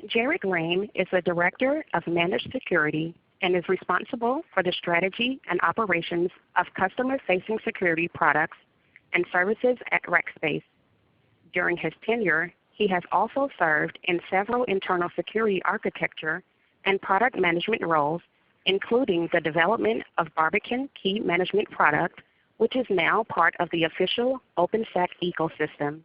Jared Lane is the Director of Managed Security and is responsible for the strategy and operations of customer-facing security products and services at Rackspace. During his tenure, he has also served in several internal security architecture and product management roles, including the development of Barbican Key Management product, which is now part of the official OpenSec ecosystem.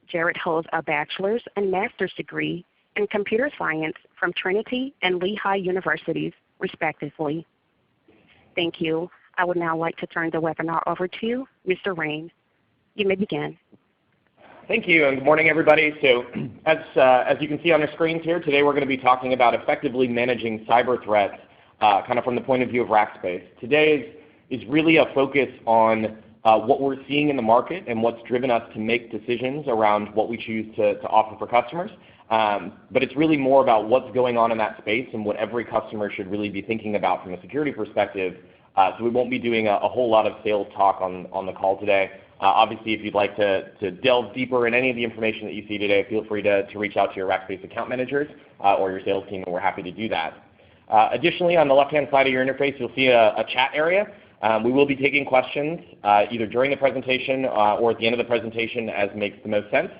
Jared holds a bachelor's and master's degree in computer science from Trinity and Lehigh Universities, respectively. Thank you. I would now like to turn the webinar over to Mr. Rain. You may begin. Thank you, and good morning, everybody. So as you can see on the screens here, today we're going to be talking about effectively managing cyber threats kind of from the point of view of Rackspace. Today is really a focus on what we're seeing in the market and what's driven us to make decisions around what we choose to offer for customers. But it's really more about what's going on in that space and what every customer should really be thinking about from a security perspective. So we won't be doing a whole lot of sales talk on the call today. Obviously, if you'd like to delve deeper in any of the information that you see today, feel free to reach out to your Rackspace account managers or your sales team, and we're happy to do that. Additionally, on the left-hand side of your interface, you'll see a chat area. We will be taking questions either during the presentation or at the end of the presentation as makes the most sense.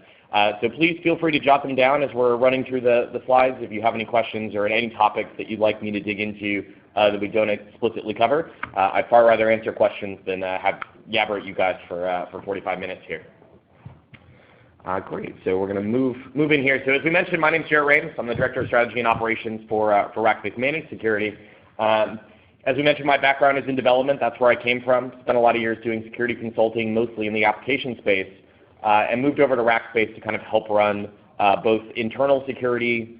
So please feel free to jot them down as we're running through the slides if you have any questions or any topics that you'd like me to dig into that we don't explicitly cover. I'd far rather answer questions than have yabber at you guys for 45 minutes here. Great, so we're going to move in here. So as we mentioned, my name is Jared Rain. I'm the Director of Strategy and Operations for Rackspace Managed Security. As we mentioned, my background is in development. That's where I came from. Spent a lot of years doing security consulting, mostly in the application space, and moved over to Rackspace to kind of help run both internal security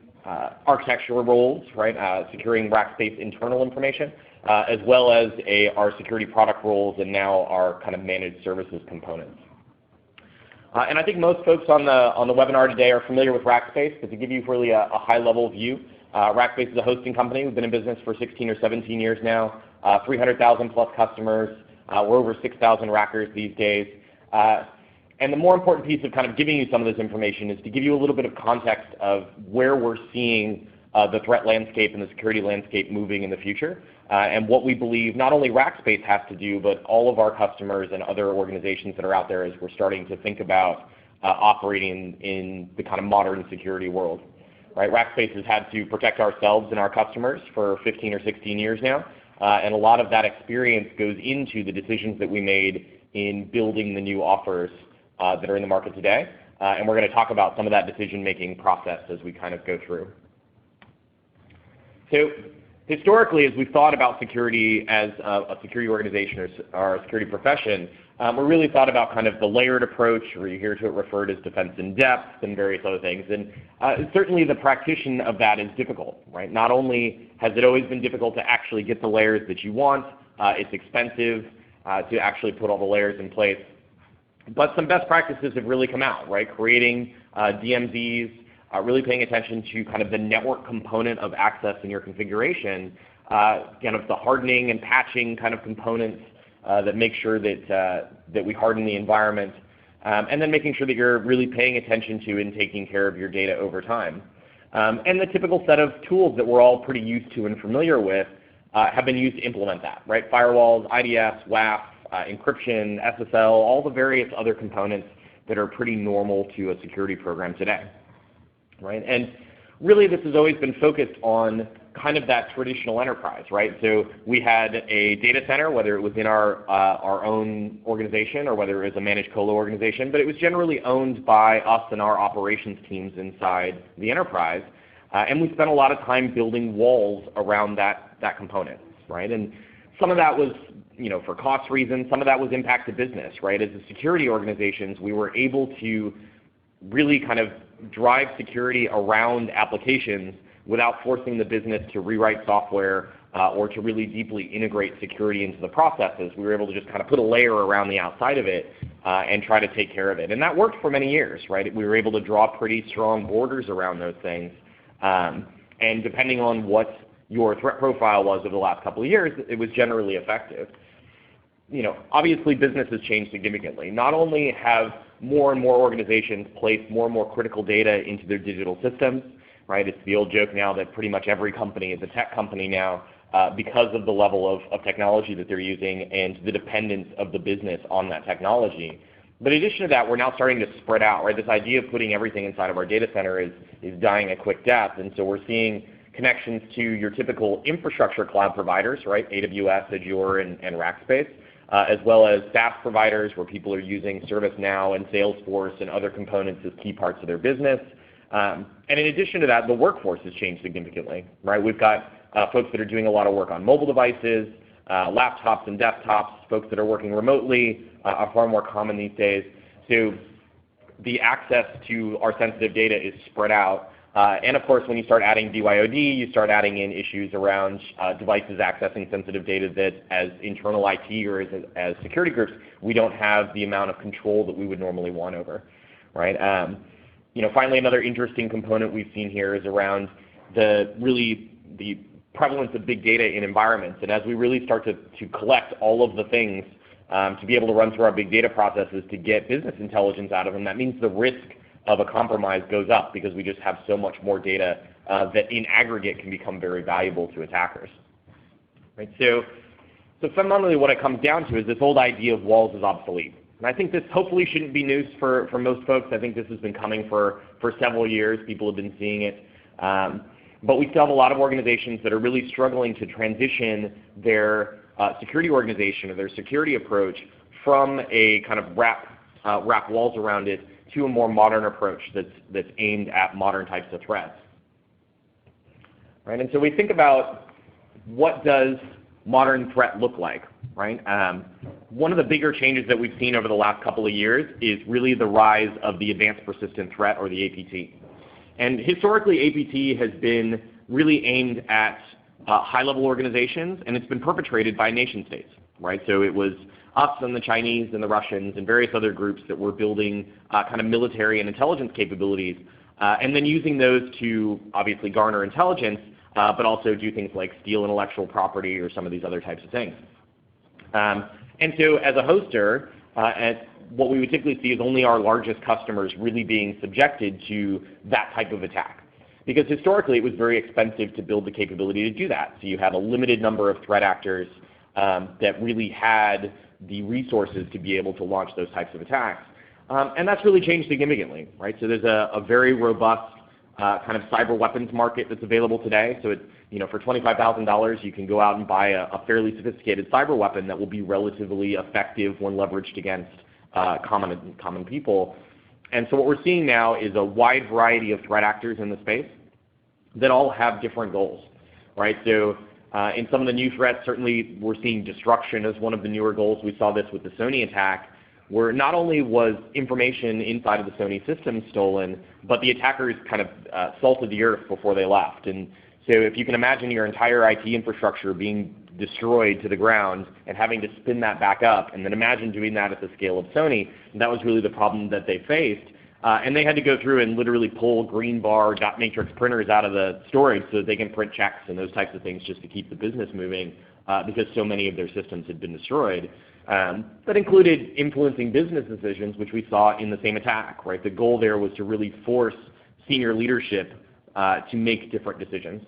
architectural roles, right, securing Rackspace internal information, as well as our security product roles and now our kind of managed services components. And I think most folks on the webinar today are familiar with Rackspace, but to give you really a high-level view, Rackspace is a hosting company. We've been in business for 16 or 17 years now, 300,000 plus customers. We're over 6,000 rackers these days. And the more important piece of kind of giving you some of this information is to give you a little bit of context of where we're seeing the threat landscape and the security landscape moving in the future, and what we believe not only Rackspace has to do, but all of our customers and other organizations that are out there as we're starting to think about operating in the kind of modern security world. Right? Rackspace has had to protect ourselves and our customers for 15 or 16 years now, and a lot of that experience goes into the decisions that we made in building the new offers that are in the market today, and we're going to talk about some of that decision-making process as we kind of go through. So historically, as we've thought about security as a security organization or a security profession, we really thought about kind of the layered approach, or you hear to it referred as defense in depth and various other things. And certainly the practitioner of that is difficult, right? Not only has it always been difficult to actually get the layers that you want, it's expensive to actually put all the layers in place. But some best practices have really come out, right? Creating DMZs, really paying attention to kind of the network component of access in your configuration, kind of the hardening and patching kind of components that make sure that we harden the environment, and then making sure that you're really paying attention to and taking care of your data over time. And the typical set of tools that we're all pretty used to and familiar with have been used to implement that, right? Firewalls, IDS, WAF, encryption, SSL, all the various other components that are pretty normal to a security program today, right? And really this has always been focused on kind of that traditional enterprise, right? So we had a data center, whether it was in our own organization or whether it was a managed colo organization, but it was generally owned by us and our operations teams inside the enterprise. And we spent a lot of time building walls around that component, right? And some of that was, for cost reasons, some of that was impact to business, right? As a security organizations, we were able to really kind of drive security around applications without forcing the business to rewrite software or to really deeply integrate security into the processes. We were able to just kind of put a layer around the outside of it and try to take care of it. And that worked for many years, right? We were able to draw pretty strong borders around those things. And depending on what your threat profile was over the last couple of years, it was generally effective. Obviously business has changed significantly. Not only have more and more organizations placed more and more critical data into their digital systems, right? It's the old joke now that pretty much every company is a tech company now because of the level of technology that they're using and the dependence of the business on that technology. But in addition to that, we're now starting to spread out, right? This idea of putting everything inside of our data center is dying a quick death, and so we're seeing connections to your typical infrastructure cloud providers, right? AWS, Azure, and Rackspace, as well as SaaS providers where people are using ServiceNow and Salesforce and other components as key parts of their business. And in addition to that, the workforce has changed significantly, right? We've got folks that are doing a lot of work on mobile devices, laptops and desktops, folks that are working remotely are far more common these days. So the access to our sensitive data is spread out. And of course, when you start adding BYOD, you start adding in issues around devices accessing sensitive data that as internal IT or as security groups, we don't have the amount of control that we would normally want over, right? Finally, another interesting component we've seen here is around the prevalence of big data in environments. And as we really start to collect all of the things to be able to run through our big data processes to get business intelligence out of them, that means the risk of a compromise goes up because we just have so much more data that in aggregate can become very valuable to attackers. Right? So fundamentally what it comes down to is this old idea of walls is obsolete. And I think this hopefully shouldn't be news for most folks. I think this has been coming for several years. People have been seeing it. But we still have a lot of organizations that are really struggling to transition their security organization or their security approach from a kind of wrap walls around it to a more modern approach that's aimed at modern types of threats. Right? And so we think about what does modern threat look like, right? One of the bigger changes that we've seen over the last couple of years is really the rise of the advanced persistent threat, or the APT. And historically, APT has been really aimed at high-level organizations, and it's been perpetrated by nation states, right? So it was us and the Chinese and the Russians and various other groups that were building kind of military and intelligence capabilities, and then using those to obviously garner intelligence, but also do things like steal intellectual property or some of these other types of things. And so as a hoster, what we would typically see is only our largest customers really being subjected to that type of attack. Because historically it was very expensive to build the capability to do that. So you had a limited number of threat actors that really had the resources to be able to launch those types of attacks. And that's really changed significantly, right? So there's a very robust kind of cyber weapons market that's available today. So for $25,000 you can go out and buy a fairly sophisticated cyber weapon that will be relatively effective when leveraged against common people. And so what we're seeing now is a wide variety of threat actors in the space that all have different goals, right? So in some of the new threats, certainly we're seeing destruction as one of the newer goals. We saw this with the Sony attack, where not only was information inside of the Sony system stolen, but the attackers kind of salted the earth before they left. And so if you can imagine your entire IT infrastructure being destroyed to the ground and having to spin that back up, and then imagine doing that at the scale of Sony, that was really the problem that they faced. And they had to go through and literally pull green bar dot matrix printers out of the storage so that they can print checks and those types of things just to keep the business moving because so many of their systems had been destroyed. That included influencing business decisions, which we saw in the same attack, right? The goal there was to really force senior leadership to make different decisions,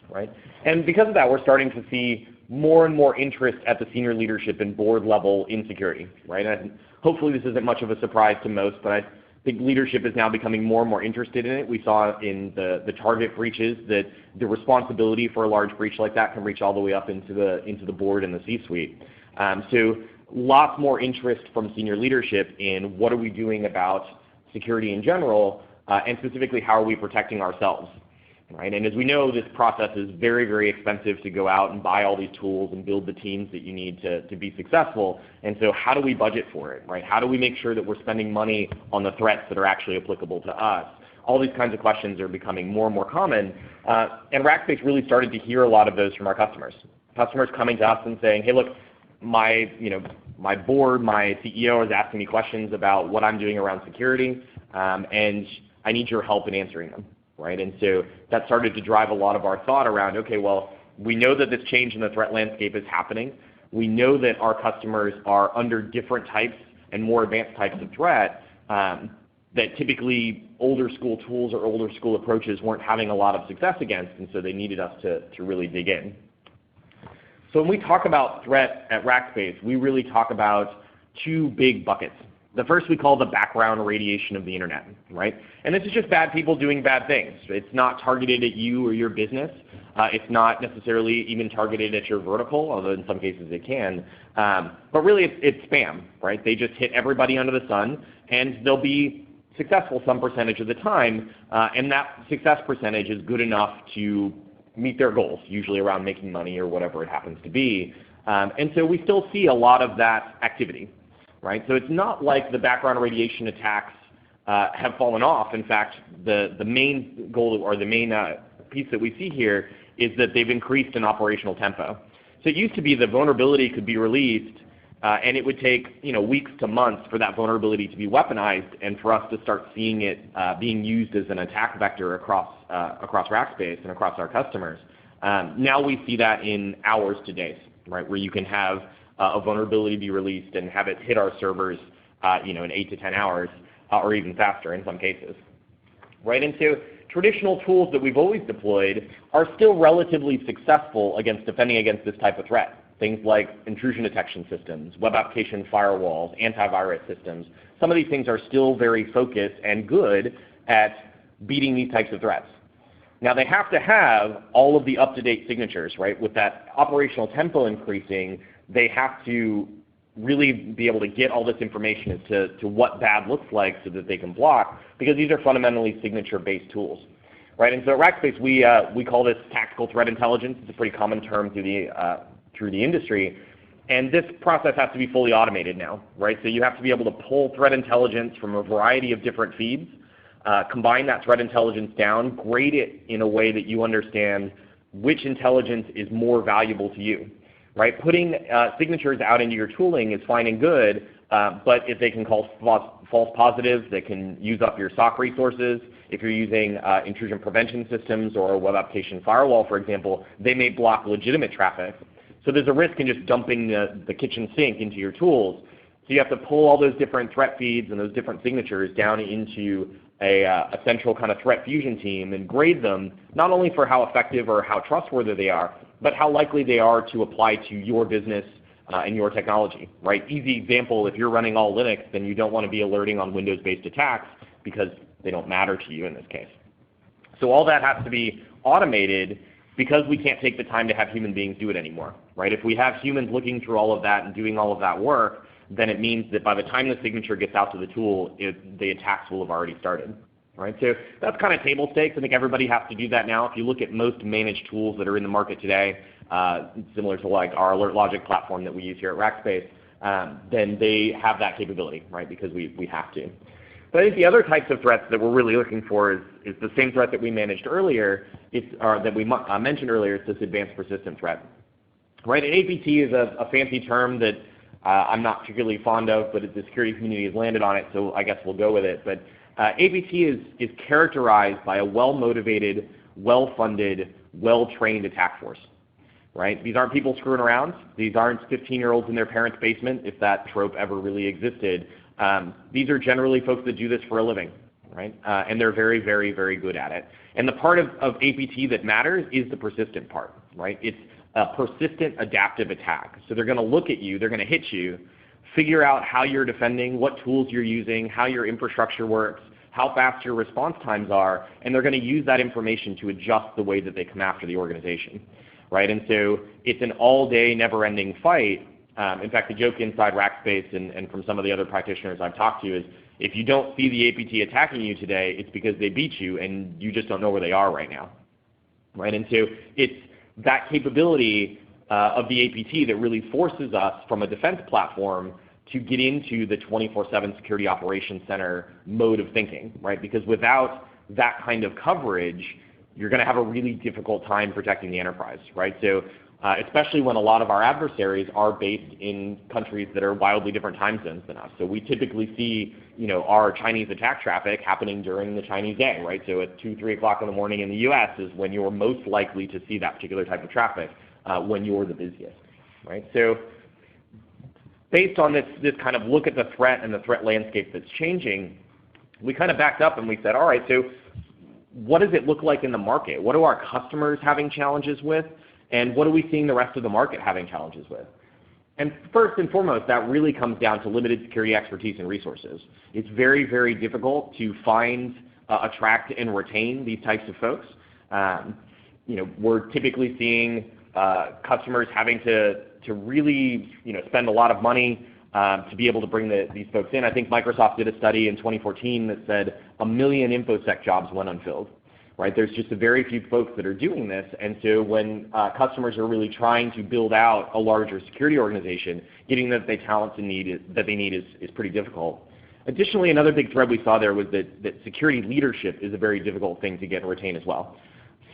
right? And because of that, we're starting to see more and more interest at the senior leadership and board level in security, right? And hopefully this isn't much of a surprise to most, but I think leadership is now becoming more and more interested in it. We saw in the target breaches that the responsibility for a large breach like that can reach all the way up into the board and the C-suite. So lots more interest from senior leadership in what are we doing about security in general, and specifically how are we protecting ourselves, right? And as we know, this process is very, very expensive to go out and buy all these tools and build the teams that you need to be successful. And so how do we budget for it, right? How do we make sure that we're spending money on the threats that are actually applicable to us? All these kinds of questions are becoming more and more common. And Rackspace really started to hear a lot of those from our customers. Customers coming to us and saying, hey, look, my board, my CEO is asking me questions about what I'm doing around security, and I need your help in answering them. Right? And so that started to drive a lot of our thought around, okay, well, we know that this change in the threat landscape is happening. We know that our customers are under different types and more advanced types of threat. that typically older school tools or older school approaches weren't having a lot of success against, and so they needed us to really dig in. So when we talk about threat at Rackspace, we really talk about two big buckets. The first we call the background radiation of the internet, right? And this is just bad people doing bad things. It's not targeted at you or your business. It's not necessarily even targeted at your vertical, although in some cases it can. But really it's spam, right? They just hit everybody under the sun, and they'll be successful some percentage of the time, and that success percentage is good enough to meet their goals, usually around making money or whatever it happens to be. And so we still see a lot of that activity, right? So it's not like the background radiation attacks have fallen off. In fact, the main goal or the main piece that we see here is that they've increased in operational tempo. So it used to be the vulnerability could be released, and it would take weeks to months for that vulnerability to be weaponized and for us to start seeing it being used as an attack vector across Rackspace and across our customers. Now we see that in hours to days, right, where you can have a vulnerability be released and have it hit our servers in 8 to 10 hours or even faster in some cases. Right, and so traditional tools that we've always deployed are still relatively successful against defending against this type of threat. Things like intrusion detection systems, web application firewalls, antivirus systems. Some of these things are still very focused and good at beating these types of threats. Now they have to have all of the up-to-date signatures, right? With that operational tempo increasing, they have to really be able to get all this information as to what bad looks like so that they can block, because these are fundamentally signature-based tools. Right? And so at Rackspace, we call this tactical threat intelligence. It's a pretty common term through the industry. And this process has to be fully automated now. Right? So you have to be able to pull threat intelligence from a variety of different feeds, combine that threat intelligence down, grade it in a way that you understand which intelligence is more valuable to you. Right? Putting signatures out into your tooling is fine and good, but if they can cause false positives, they can use up your SOC resources. If you're using intrusion prevention systems or a web application firewall, for example, they may block legitimate traffic. So there's a risk in just dumping the kitchen sink into your tools. So you have to pull all those different threat feeds and those different signatures down into a central kind of threat fusion team and grade them, not only for how effective or how trustworthy they are, but how likely they are to apply to your business and your technology, right? Easy example, if you're running all Linux, then you don't want to be alerting on Windows-based attacks because they don't matter to you in this case. So all that has to be automated because we can't take the time to have human beings do it anymore, right? If we have humans looking through all of that and doing all of that work, then it means that by the time the signature gets out to the tool, the attacks will have already started. Right? So that's kind of table stakes. I think everybody has to do that now. If you look at most managed tools that are in the market today, similar to like our Alert Logic platform that we use here at Rackspace, then they have that capability, right? Because we have to. But I think the other types of threats that we're really looking for is the same threat that we managed earlier, that we mentioned earlier. It's this advanced persistent threat. Right? And APT is a fancy term that I'm not particularly fond of, but the security community has landed on it, so I guess we'll go with it. But APT is characterized by a well-motivated, well-funded, well-trained attack force. Right? These aren't people screwing around. These aren't 15-year-olds in their parents' basement, if that trope ever really existed. These are generally folks that do this for a living, right? And they're very, very, very good at it. And the part of APT that matters is the persistent part, right? It's a persistent adaptive attack. So they're going to look at you, they're going to hit you, figure out how you're defending, what tools you're using, how your infrastructure works, how fast your response times are, and they're going to use that information to adjust the way that they come after the organization. Right? And so it's an all-day, never-ending fight. In fact, the joke inside Rackspace and from some of the other practitioners I've talked to is, if you don't see the APT attacking you today, it's because they beat you and you just don't know where they are right now. Right? And so it's that capability of the APT that really forces us from a defense platform to get into the 24/7 security operations center mode of thinking, right? Because without that kind of coverage, you're going to have a really difficult time protecting the enterprise, right? So especially when a lot of our adversaries are based in countries that are wildly different time zones than us. So we typically see, our Chinese attack traffic happening during the Chinese day, right? So at 2, 3 o'clock in the morning in the US is when you're most likely to see that particular type of traffic when you're the busiest, right? So based on this kind of look at the threat and the threat landscape that's changing, we kind of backed up and we said, all right, so what does it look like in the market? What are our customers having challenges with? And what are we seeing the rest of the market having challenges with? And first and foremost, that really comes down to limited security expertise and resources. It's very, very difficult to find, attract, and retain these types of folks. We're typically seeing customers having to really spend a lot of money to be able to bring these folks in. I think Microsoft did a study in 2014 that said 1 million InfoSec jobs went unfilled. Right? There's just a very few folks that are doing this, and so when customers are really trying to build out a larger security organization, getting the talents that they need is pretty difficult. Additionally, another big thread we saw there was that security leadership is a very difficult thing to get and retain as well.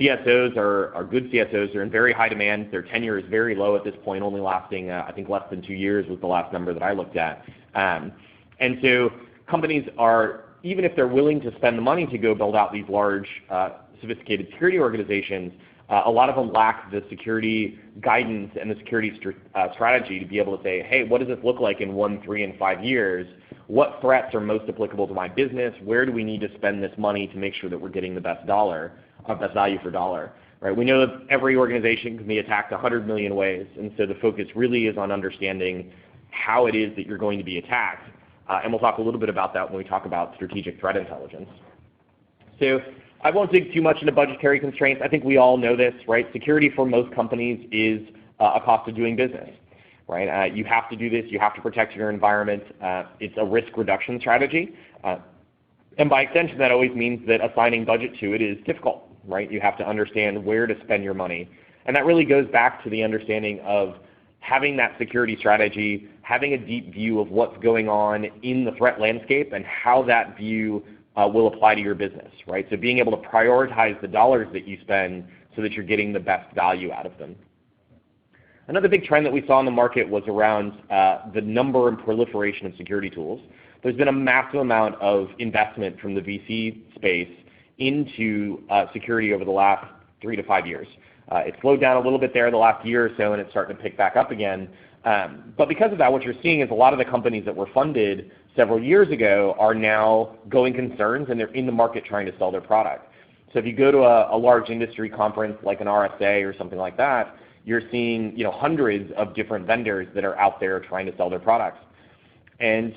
CSOs are good CSOs. They're in very high demand. Their tenure is very low at this point, only lasting, I think, less than 2 years was the last number that I looked at. And so companies are, even if they're willing to spend the money to go build out these large, sophisticated security organizations, a lot of them lack the security guidance and the security strategy to be able to say, hey, what does this look like in 1, 3, and 5 years? What threats are most applicable to my business? Where do we need to spend this money to make sure that we're getting the best value for dollar? Right? We know that every organization can be attacked 100 million ways, and so the focus really is on understanding how it is that you're going to be attacked. And we'll talk a little bit about that when we talk about strategic threat intelligence. So I won't dig too much into budgetary constraints. I think we all know this, right? Security for most companies is a cost of doing business, right? You have to do this. You have to protect your environment. It's a risk reduction strategy. And by extension, that always means that assigning budget to it is difficult, right? You have to understand where to spend your money. And that really goes back to the understanding of having that security strategy, having a deep view of what's going on in the threat landscape and how that view will apply to your business, right? So being able to prioritize the dollars that you spend so that you're getting the best value out of them. Another big trend that we saw in the market was around the number and proliferation of security tools. There's been a massive amount of investment from the VC space into security over the last 3 to 5 years. It slowed down a little bit there the last year or so, and it's starting to pick back up again. But because of that, what you're seeing is a lot of the companies that were funded several years ago are now going concerns, and they're in the market trying to sell their product. So if you go to a large industry conference like an RSA or something like that, you're seeing hundreds of different vendors that are out there trying to sell their products. And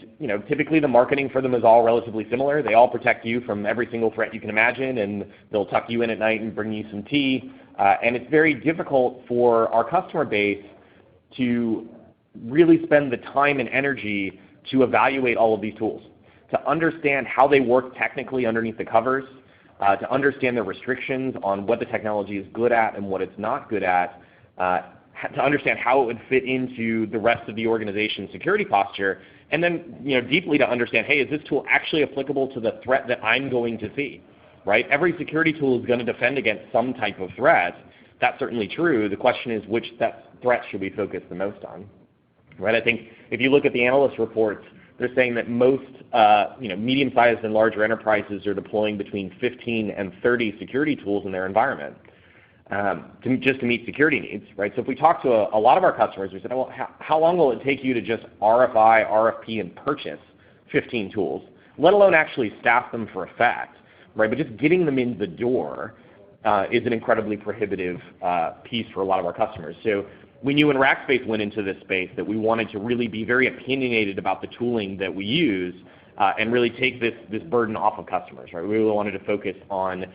typically the marketing for them is all relatively similar. They all protect you from every single threat you can imagine, and they'll tuck you in at night and bring you some tea. And it's very difficult for our customer base to really spend the time and energy to evaluate all of these tools, to understand how they work technically underneath the covers, to understand the restrictions on what the technology is good at and what it's not good at, to understand how it would fit into the rest of the organization's security posture, and then deeply to understand, hey, is this tool actually applicable to the threat that I'm going to see? Right? Every security tool is going to defend against some type of threat. That's certainly true. The question is, which threat should we focus the most on? Right? I think if you look at the analyst reports, they're saying that most medium-sized and larger enterprises are deploying between 15 and 30 security tools in their environment just to meet security needs. Right? So if we talk to a lot of our customers, we said, well, how long will it take you to just RFI, RFP, and purchase 15 tools, let alone actually staff them for effect? Right? But just getting them in the door is an incredibly prohibitive piece for a lot of our customers. So we knew when Rackspace went into this space that we wanted to really be very opinionated about the tooling that we use and really take this burden off of customers. Right? We really wanted to focus on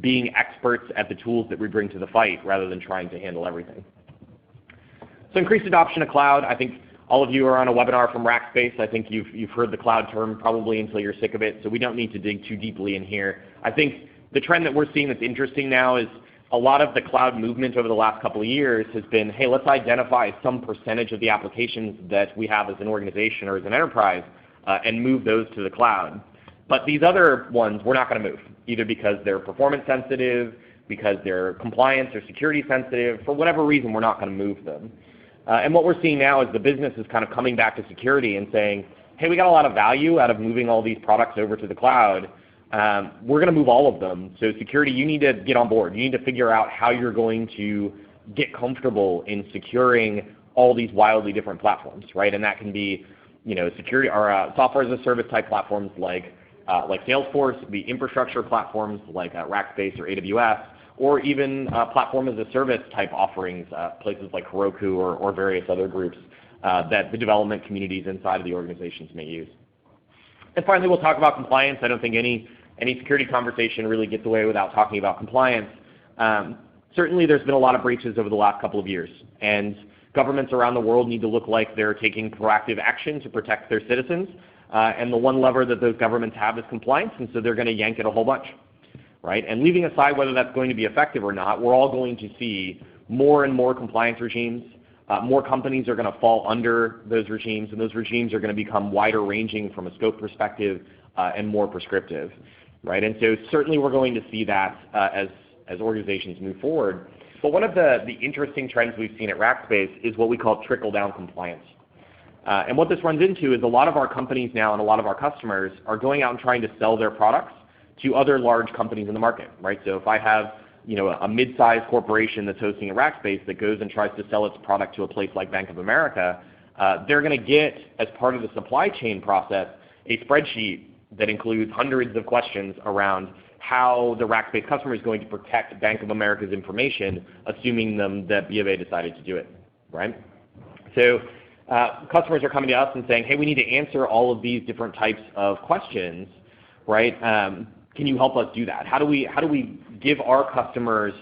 being experts at the tools that we bring to the fight rather than trying to handle everything. So increased adoption of cloud. I think all of you are on a webinar from Rackspace. I think you've heard the cloud term probably until you're sick of it, so we don't need to dig too deeply in here. I think the trend that we're seeing that's interesting now is a lot of the cloud movement over the last couple of years has been, hey, let's identify some percentage of the applications that we have as an organization or as an enterprise and move those to the cloud. But these other ones we're not going to move, either because they're performance sensitive, because they're compliance or security sensitive. For whatever reason, we're not going to move them. And what we're seeing now is the business is kind of coming back to security and saying, hey, we got a lot of value out of moving all these products over to the cloud. We're going to move all of them. So security, you need to get on board. You need to figure out how you're going to get comfortable in securing all these wildly different platforms, right? And that can be, security or software as a service type platforms like like Salesforce, it could be infrastructure platforms like Rackspace or AWS, or even platform as a service type offerings, places like Heroku or various other groups that the development communities inside of the organizations may use. And finally, we'll talk about compliance. I don't think any security conversation really gets away without talking about compliance. Certainly, there's been a lot of breaches over the last couple of years, and governments around the world need to look like they're taking proactive action to protect their citizens. And the one lever that those governments have is compliance, and so they're going to yank it a whole bunch, right? And leaving aside whether that's going to be effective or not, we're all going to see more and more compliance regimes. More companies are going to fall under those regimes, and those regimes are going to become wider ranging from a scope perspective and more prescriptive, right? And so certainly we're going to see that as organizations move forward. But one of the interesting trends we've seen at Rackspace is what we call trickle-down compliance. And what this runs into is a lot of our companies now and a lot of our customers are going out and trying to sell their products to other large companies in the market, right? So if I have a mid-sized corporation that's hosting a Rackspace that goes and tries to sell its product to a place like Bank of America, they're going to get, as part of the supply chain process, a spreadsheet that includes hundreds of questions around how the Rackspace customer is going to protect Bank of America's information, assuming that B of A decided to do it, right? So customers are coming to us and saying, hey, we need to answer all of these different types of questions, right? Can you help us do that? How do we give our customers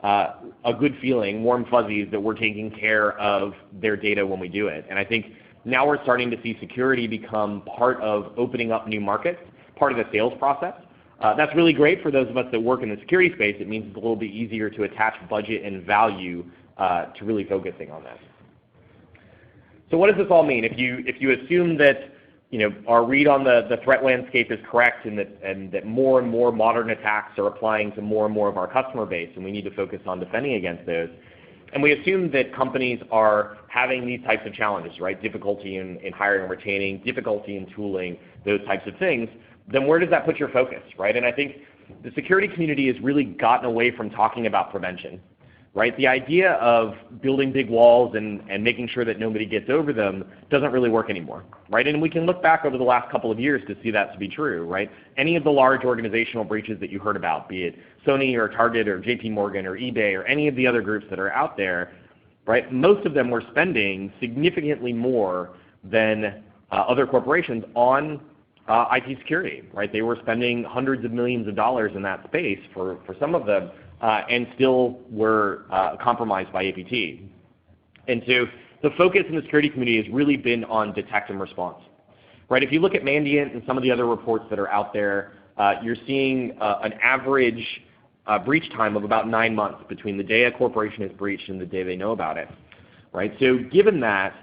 a good feeling, warm fuzzies, that we're taking care of their data when we do it? And I think now we're starting to see security become part of opening up new markets, part of the sales process. That's really great for those of us that work in the security space. It means it's a little bit easier to attach budget and value to really focusing on that. So what does this all mean? If you assume that our read on the threat landscape is correct, and that more and more modern attacks are applying to more and more of our customer base, and we need to focus on defending against those, and we assume that companies are having these types of challenges, right? Difficulty in hiring and retaining, difficulty in tooling, those types of things, then where does that put your focus, right? And I think the security community has really gotten away from talking about prevention, right? The idea of building big walls and making sure that nobody gets over them doesn't really work anymore, right? And we can look back over the last couple of years to see that to be true, right? Any of the large organizational breaches that you heard about, be it Sony or Target or JP Morgan or eBay or any of the other groups that are out there, right? Most of them were spending significantly more than other corporations on IT security, right? They were spending hundreds of millions of dollars in that space for some of them, and still were compromised by APT. And so the focus in the security community has really been on detect and response, right? If you look at Mandiant and some of the other reports that are out there, you're seeing an average breach time of about 9 months between the day a corporation is breached and the day they know about it, right? So given that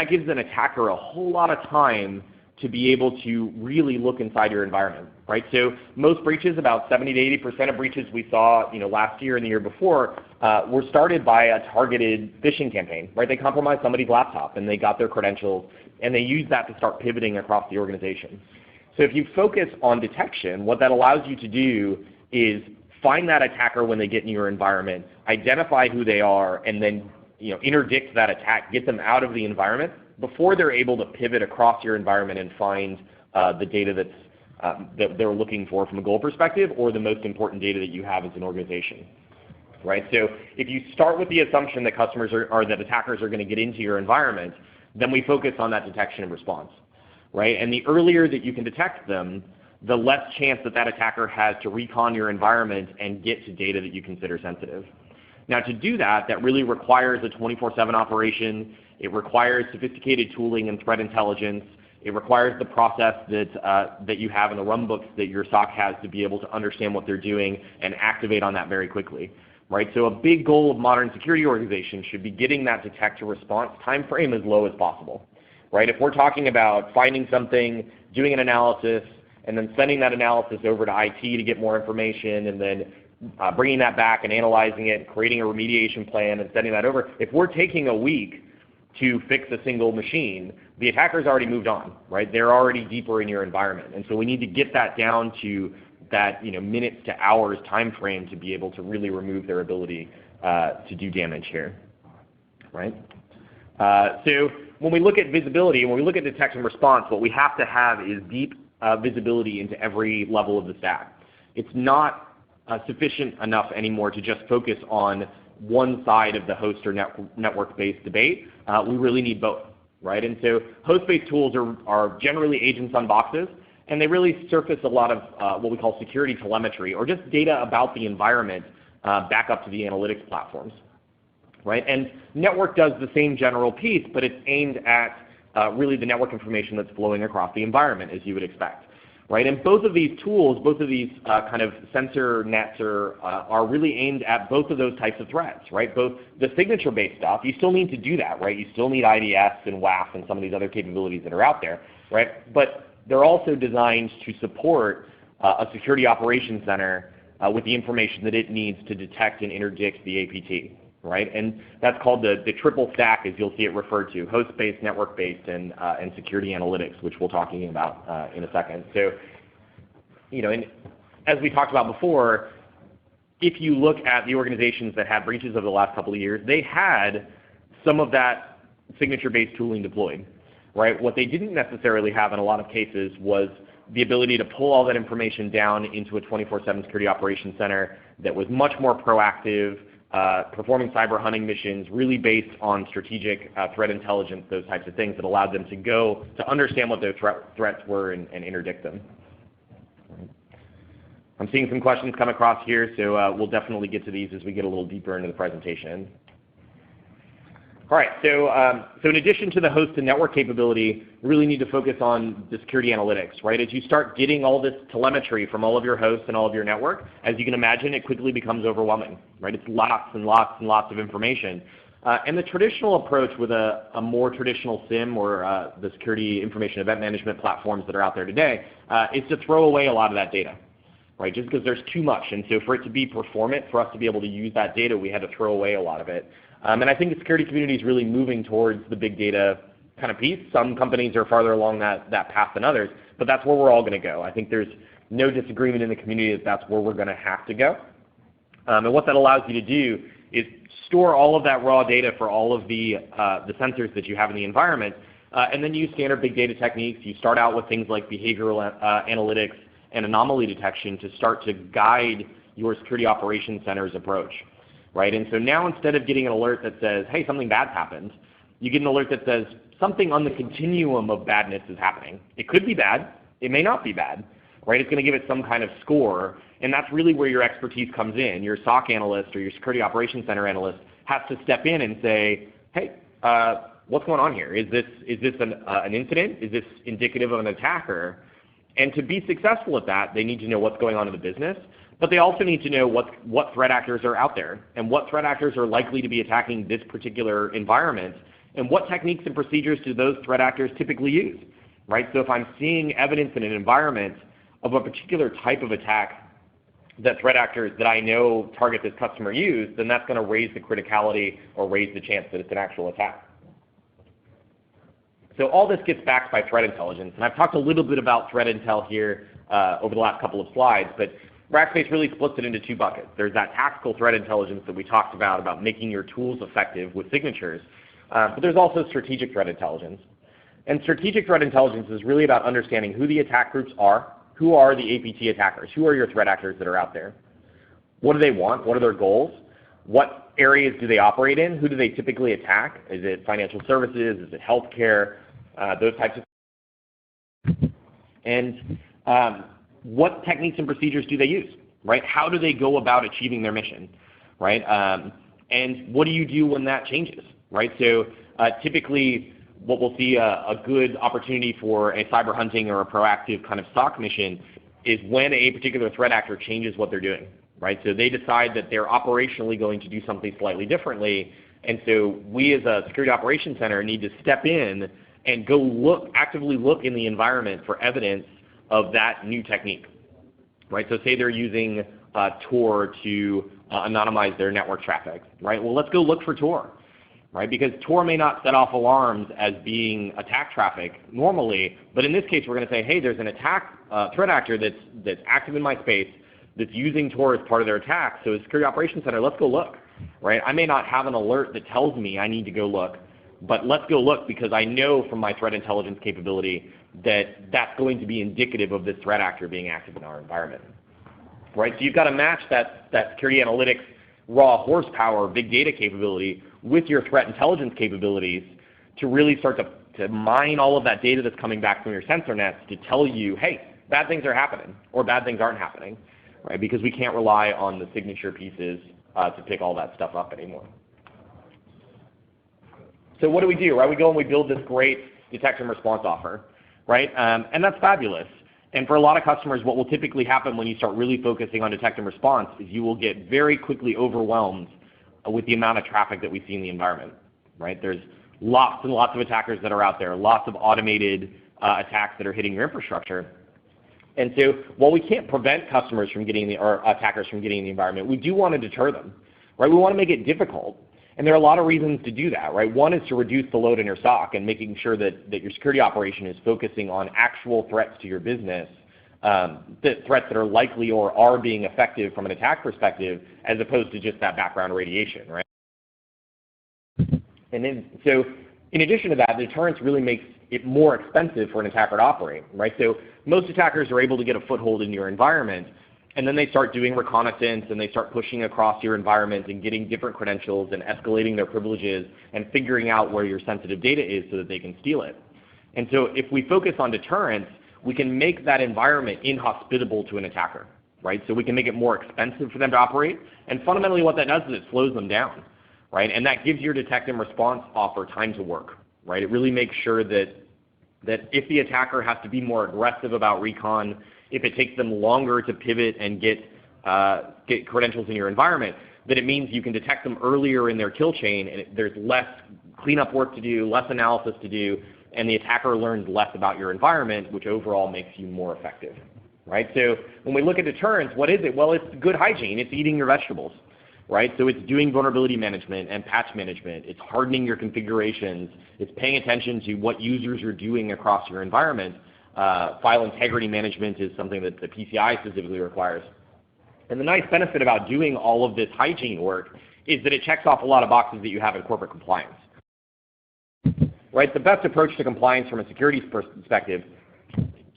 gives an attacker a whole lot of time to be able to really look inside your environment, right? So most breaches, about 70 to 80% of breaches we saw, last year and the year before, were started by a targeted phishing campaign, right? They compromised somebody's laptop and they got their credentials and they used that to start pivoting across the organization. So if you focus on detection, what that allows you to do is find that attacker when they get in your environment, identify who they are, and then interdict that attack, get them out of the environment before they're able to pivot across your environment and find the data that they're looking for from a goal perspective, or the most important data that you have as an organization, right? So if you start with the assumption that that attackers are going to get into your environment, then we focus on that detection and response, right? And the earlier that you can detect them, the less chance that attacker has to recon your environment and get to data that you consider sensitive. Now, to do that really requires a 24/7 operation. It requires sophisticated tooling and threat intelligence. It requires the process that you have in the runbooks that your SOC has to be able to understand what they're doing and activate on that very quickly, right? So a big goal of modern security organizations should be getting that detect to response time frame as low as possible, right? If we're talking about finding something, doing an analysis, and then sending that analysis over to IT to get more information, and then bringing that back and analyzing it, creating a remediation plan and sending that over, if we're taking a week to fix a single machine, the attacker's already moved on, right? They're already deeper in your environment. And so we need to get that down to that minutes to hours time frame to be able to really remove their ability to do damage here, right? So when we look at visibility, when we look at detection response, what we have to have is deep visibility into every level of the stack. It's not sufficient enough anymore to just focus on one side of the host or network-based debate. We really need both, right? And so host-based tools are generally agents on boxes, and they really surface a lot of what we call security telemetry, or just data about the environment back up to the analytics platforms, right? And network does the same general piece, but it's aimed at really the network information that's flowing across the environment, as you would expect, right? And both of these tools, both of these kind of sensor nets are really aimed at both of those types of threats, right? Both the signature-based stuff, you still need to do that, right? You still need IDS and WAF and some of these other capabilities that are out there, right? But they're also designed to support a security operations center with the information that it needs to detect and interdict the APT, right? And that's called the triple stack, as you'll see it referred to: host-based, network-based, and security analytics, which we'll talking about in a second. So, and as we talked about before, if you look at the organizations that had breaches over the last couple of years, they had some of that signature-based tooling deployed, right? What they didn't necessarily have in a lot of cases was the ability to pull all that information down into a 24/7 security operations center that was much more proactive, performing cyber hunting missions, really based on strategic threat intelligence, those types of things that allowed them to understand what their threats were and interdict them. I'm seeing some questions come across here, so we'll definitely get to these as we get a little deeper into the presentation. All right, so in addition to the host and network capability, we really need to focus on the security analytics, right? As you start getting all this telemetry from all of your hosts and all of your network, as you can imagine, it quickly becomes overwhelming, right? It's lots and lots and lots of information. And the traditional approach with a more traditional SIEM or the security information event management platforms that are out there today is to throw away a lot of that data, right? Just because there's too much. And so for it to be performant, for us to be able to use that data, we had to throw away a lot of it. And I think the security community is really moving towards the big data kind of piece. Some companies are farther along that path than others, but that's where we're all going to go. I think there's no disagreement in the community that that's where we're going to have to go. And what that allows you to do is store all of that raw data for all of the sensors that you have in the environment, and then use standard big data techniques. You start out with things like behavioral analytics and anomaly detection to start to guide your security operations center's approach. Right? And so now instead of getting an alert that says, hey, something bad's happened, you get an alert that says something on the continuum of badness is happening. It could be bad. It may not be bad. Right? It's going to give it some kind of score. And that's really where your expertise comes in. Your SOC analyst or your security operations center analyst has to step in and say, hey, what's going on here? Is this an incident? Is this indicative of an attacker? And to be successful at that, they need to know what's going on in the business. But they also need to know what threat actors are out there and what threat actors are likely to be attacking this particular environment, and what techniques and procedures do those threat actors typically use, right? So if I'm seeing evidence in an environment of a particular type of attack that threat actors that I know target this customer use, then that's going to raise the criticality or raise the chance that it's an actual attack. So all this gets backed by threat intelligence, and I've talked a little bit about threat intel here over the last couple of slides, but Rackspace really splits it into two buckets. There's that tactical threat intelligence that we talked about making your tools effective with signatures. But there's also strategic threat intelligence. And strategic threat intelligence is really about understanding who the attack groups are, who are the APT attackers, who are your threat actors that are out there. What do they want? What are their goals? What areas do they operate in? Who do they typically attack? Is it financial services? Is it healthcare? Those types of. And what techniques and procedures do they use, right? How do they go about achieving their mission, right? And what do you do when that changes, right? So typically what we'll see a good opportunity for a cyber hunting or a proactive kind of SOC mission is when a particular threat actor changes what they're doing, right? So they decide that they're operationally going to do something slightly differently, and so we as a security operations center need to step in and go actively look in the environment for evidence of that new technique, right? So say they're using Tor to anonymize their network traffic, right? Well, let's go look for Tor, right? Because Tor may not set off alarms as being attack traffic normally, but in this case, we're going to say, hey, there's an attack threat actor that's active in my space that's using Tor as part of their attack. So as Security Operations Center, let's go look, right? I may not have an alert that tells me I need to go look, but let's go look because I know from my threat intelligence capability that's going to be indicative of this threat actor being active in our environment. Right? So you've got to match that security analytics raw horsepower, big data capability with your threat intelligence capabilities to really start to mine all of that data that's coming back from your sensor nets to tell you, hey, bad things are happening or bad things aren't happening, right? Because we can't rely on the signature pieces to pick all that stuff up anymore. So what do? Right? We go and we build this great detect and response offer, right? And that's fabulous. And for a lot of customers, what will typically happen when you start really focusing on detect and response is you will get very quickly overwhelmed with the amount of traffic that we see in the environment, right? There's lots and lots of attackers that are out there, lots of automated attacks that are hitting your infrastructure. And so while we can't prevent customers from getting or attackers from getting in the environment, we do want to deter them, right? We want to make it difficult. And there are a lot of reasons to do that, right? One is to reduce the load in your SOC and making sure that your security operation is focusing on actual threats to your business, threats that are likely or are being effective from an attack perspective, as opposed to just that background radiation, right? And then, so in addition to that, deterrence really makes it more expensive for an attacker to operate, right? So most attackers are able to get a foothold in your environment, and then they start doing reconnaissance and they start pushing across your environment and getting different credentials and escalating their privileges and figuring out where your sensitive data is so that they can steal it. And so if we focus on deterrence, we can make that environment inhospitable to an attacker, right? So we can make it more expensive for them to operate. And fundamentally what that does is it slows them down, right? And that gives your detect and response offer time to work, right? It really makes sure that if the attacker has to be more aggressive about recon, if it takes them longer to pivot and get credentials in your environment, that it means you can detect them earlier in their kill chain and there's less cleanup work to do, less analysis to do, and the attacker learns less about your environment, which overall makes you more effective, right? So when we look at deterrence, what is it? Well, it's good hygiene. It's eating your vegetables, right? So it's doing vulnerability management and patch management. It's hardening your configurations. It's paying attention to what users are doing across your environment. File integrity management is something that the PCI specifically requires. And the nice benefit about doing all of this hygiene work is that it checks off a lot of boxes that you have in corporate compliance. Right? The best approach to compliance from a security perspective,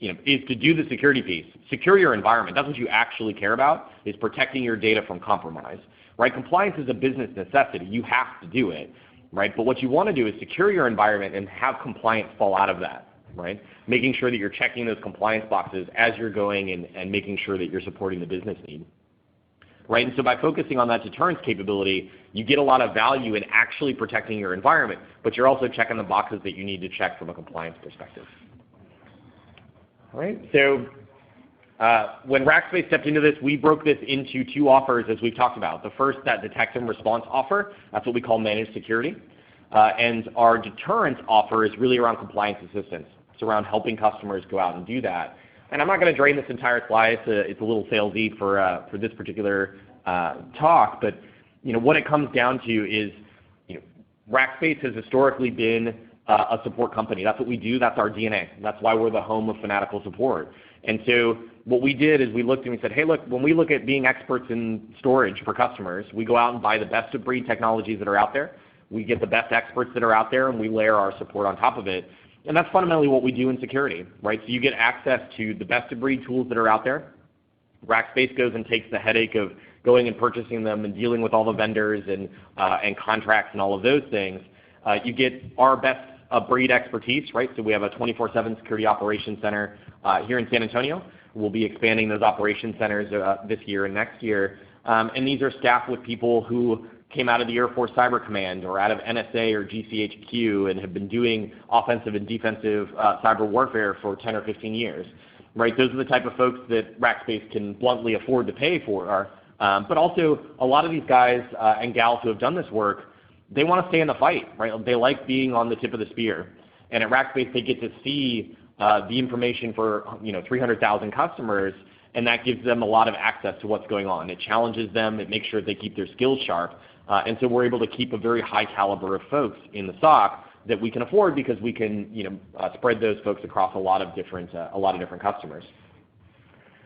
is to do the security piece. Secure your environment. That's what you actually care about, is protecting your data from compromise. Right? Compliance is a business necessity. You have to do it. Right? But what you want to do is secure your environment and have compliance fall out of that. Right? Making sure that you're checking those compliance boxes as you're going and making sure that you're supporting the business need. Right? And so by focusing on that deterrence capability, you get a lot of value in actually protecting your environment, but you're also checking the boxes that you need to check from a compliance perspective. All right? So when Rackspace stepped into this, we broke this into two offers as we've talked about. The first, that detect and response offer, that's what we call managed security. And our deterrence offer is really around compliance assistance. It's around helping customers go out and do that. And I'm not going to drain this entire slide. It's a little salesy for this particular talk. But what it comes down to is, Rackspace has historically been a support company. That's what we do. That's our DNA. That's why we're the home of fanatical support. And so what we did is we looked and we said, hey, look, when we look at being experts in storage for customers, we go out and buy the best of breed technologies that are out there. We get the best experts that are out there, and we layer our support on top of it. And that's fundamentally what we do in security, right? So you get access to the best-of-breed tools that are out there. Rackspace goes and takes the headache of going and purchasing them and dealing with all the vendors and contracts and all of those things. You get our best-of-breed expertise, right? So we have a 24/7 security operations center here in San Antonio. We'll be expanding those operations centers this year and next year. And these are staffed with people who came out of the Air Force Cyber Command or out of NSA or GCHQ and have been doing offensive and defensive cyber warfare for 10 or 15 years, right? Those are the type of folks that Rackspace can bluntly afford to pay for. But also, a lot of these guys and gals who have done this work, they want to stay in the fight, right? They like being on the tip of the spear. And at Rackspace, they get to see the information for 300,000 customers, and that gives them a lot of access to what's going on. It challenges them. It makes sure they keep their skills sharp. And so we're able to keep a very high caliber of folks in the SOC that we can afford because we can spread those folks across a lot of different customers.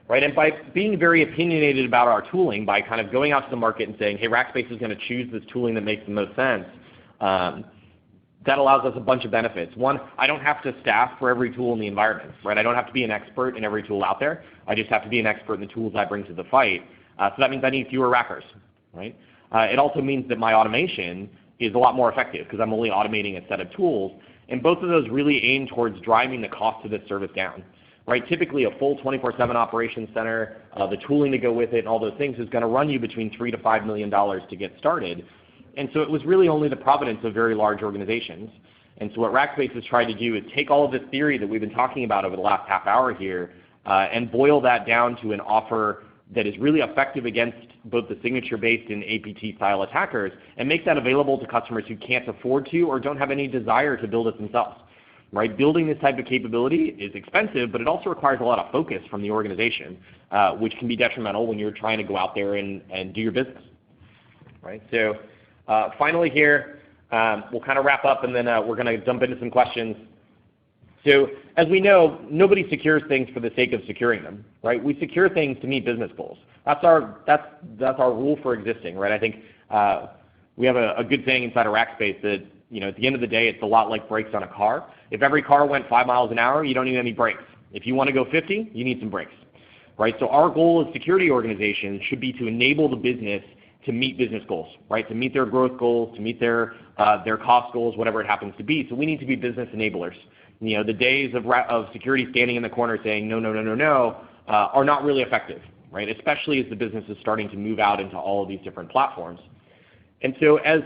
Right? And by being very opinionated about our tooling, by kind of going out to the market and saying, hey, Rackspace is going to choose this tooling that makes the most sense, that allows us a bunch of benefits. One, I don't have to staff for every tool in the environment, right? I don't have to be an expert in every tool out there. I just have to be an expert in the tools I bring to the fight. So that means I need fewer rackers, right? It also means that my automation is a lot more effective because I'm only automating a set of tools. And both of those really aim towards driving the cost of this service down, right? Typically a full 24/7 operations center, the tooling to go with it and all those things is going to run you between $3 to $5 million to get started. And so it was really only the providence of very large organizations. And so what Rackspace has tried to do is take all of this theory that we've been talking about over the last half hour here and boil that down to an offer that is really effective against both the signature-based and APT-style attackers and make that available to customers who can't afford to or don't have any desire to build it themselves. Right? Building this type of capability is expensive, but it also requires a lot of focus from the organization, which can be detrimental when you're trying to go out there and do your business. Right? So finally here, we'll kind of wrap up and then we're going to jump into some questions. So as we know, nobody secures things for the sake of securing them, right? We secure things to meet business goals. That's our rule for existing, right? I think we have a good saying inside of Rackspace that, you know, at the end of the day, it's a lot like brakes on a car. If every car went 5 miles an hour, you don't need any brakes. If you want to go 50, you need some brakes, right? So our goal as security organizations should be to enable the business to meet business goals, right? To meet their growth goals, to meet their cost goals, whatever it happens to be. So we need to be business enablers. You know, the days of security standing in the corner saying no, no, no, no, no are not really effective, right? Especially as the business is starting to move out into all of these different platforms. And so as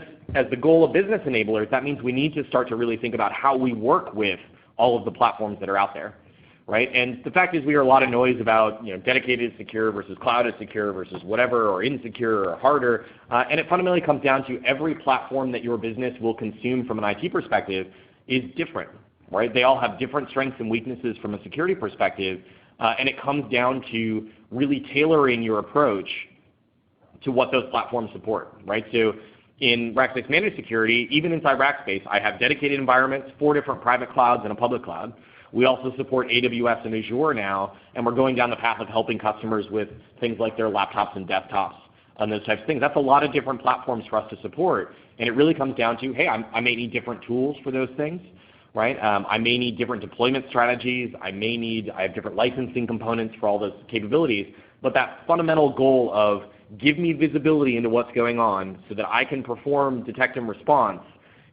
the goal of business enablers, that means we need to start to really think about how we work with all of the platforms that are out there, right? And the fact is we hear a lot of noise about, you know, dedicated is secure versus cloud is secure versus whatever, or insecure or harder. And it fundamentally comes down to every platform that your business will consume from an IT perspective is different, right? They all have different strengths and weaknesses from a security perspective. And it comes down to really tailoring your approach to what those platforms support, right? So in Rackspace Managed Security, even inside Rackspace, I have dedicated environments, 4 different private clouds and a public cloud. We also support AWS and Azure now, and we're going down the path of helping customers with things like their laptops and desktops and those types of things. That's a lot of different platforms for us to support, and it really comes down to, hey, I may need different tools for those things, right? I may need different deployment strategies. I have different licensing components for all those capabilities, but that fundamental goal of give me visibility into what's going on so that I can perform detect and response,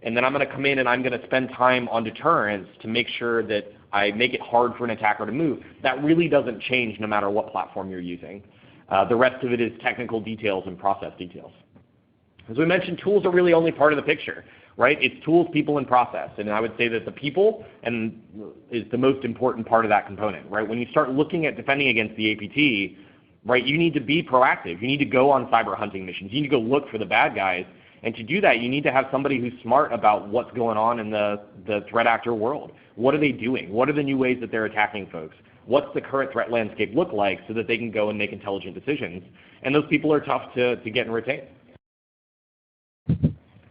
and then I'm going to come in and I'm going to spend time on deterrence to make sure that I make it hard for an attacker to move. That really doesn't change no matter what platform you're using. The rest of it is technical details and process details. As we mentioned, tools are really only part of the picture, right? It's tools, people, and process. And I would say that the people is the most important part of that component, right? When you start looking at defending against the APT, right, you need to be proactive. You need to go on cyber hunting missions. You need to go look for the bad guys. And to do that, you need to have somebody who's smart about what's going on in the threat actor world. What are they doing? What are the new ways that they're attacking folks? What's the current threat landscape look like so that they can go and make intelligent decisions? And those people are tough to get and retain.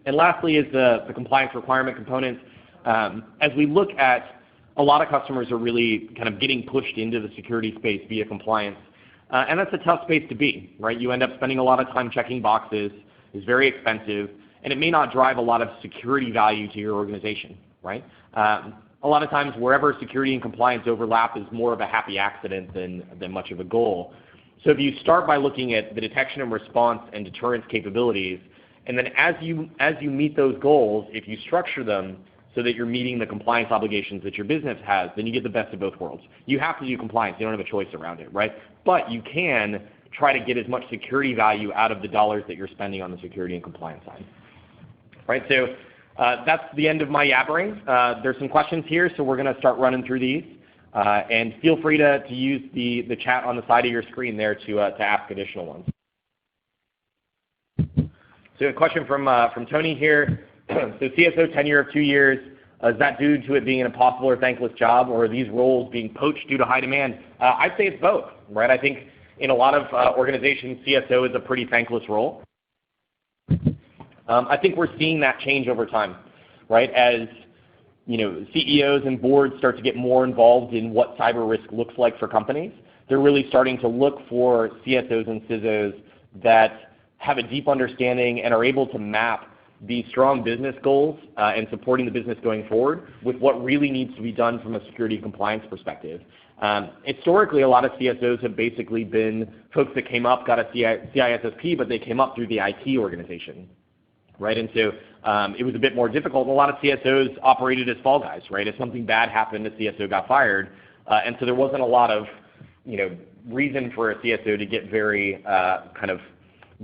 And lastly is the compliance requirement components. As we look at, a lot of customers are really kind of getting pushed into the security space via compliance. And that's a tough space to be, right? You end up spending a lot of time checking boxes. It's very expensive, and it may not drive a lot of security value to your organization, right? A lot of times wherever security and compliance overlap is more of a happy accident than much of a goal. So if you start by looking at the detection and response and deterrence capabilities, and then as you meet those goals, if you structure them so that you're meeting the compliance obligations that your business has, then you get the best of both worlds. You have to do compliance. You don't have a choice around it, right? But you can try to get as much security value out of the dollars that you're spending on the security and compliance side. Right, so that's the end of my yabbering. There's some questions here, so we're going to start running through these. And feel free to use the chat on the side of your screen there to ask additional ones. So a question from Tony here. So CSO tenure of 2 years, is that due to it being an impossible or thankless job, or are these roles being poached due to high demand? I'd say it's both, right? I think in a lot of organizations, CSO is a pretty thankless role. I think we're seeing that change over time, right? As you know, CEOs and boards start to get more involved in what cyber risk looks like for companies. They're really starting to look for CSOs and CISOs that have a deep understanding and are able to map the strong business goals and supporting the business going forward with what really needs to be done from a security compliance perspective. Historically, a lot of CSOs have basically been folks that came up, got a CISSP, but they came up through the IT organization, right? And so it was a bit more difficult. And a lot of CSOs operated as fall guys, right? If something bad happened, the CSO got fired, and so there wasn't a lot of reason for a CSO to get very kind of